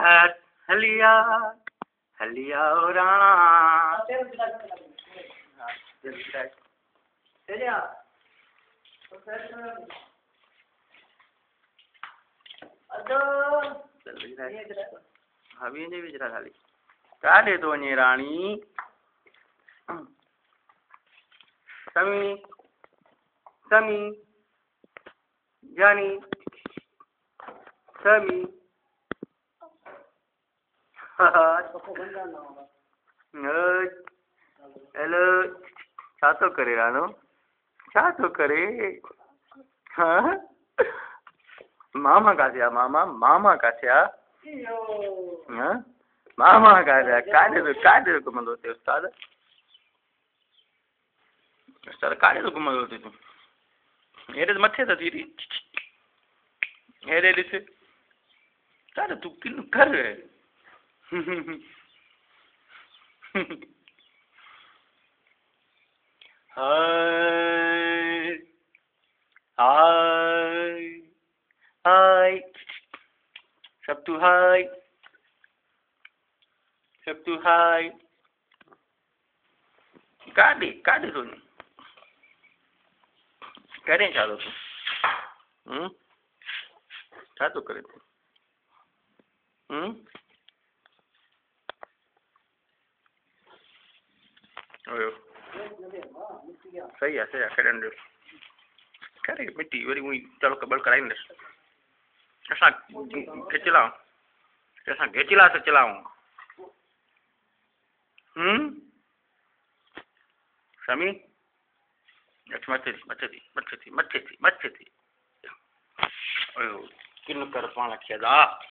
हलिया हलिया ओ राणा अभी नहीं विचरा खाली काले तो नहीं रानी समी समी जानी समी हेलो क्या तो करे रानो क्या तो करे हाँ मामा का क्या मामा मामा का क्या हाँ मामा का क्या काले तो कमल होते उस्ताद उस्ताद काले तो कमल होते तुम हेरे मथे तो थी हेरे दिसे काले तू किन कर हाय हाय हाय सब तू हाय काटे काटे तो नहीं करें चालो तू क्या तो करे तू सही है करें दे करे मिट्टी वरी वही चलो कबल कराई दे ऐसा घेचला से चलाऊं समी मथे थी किन कर पाण खे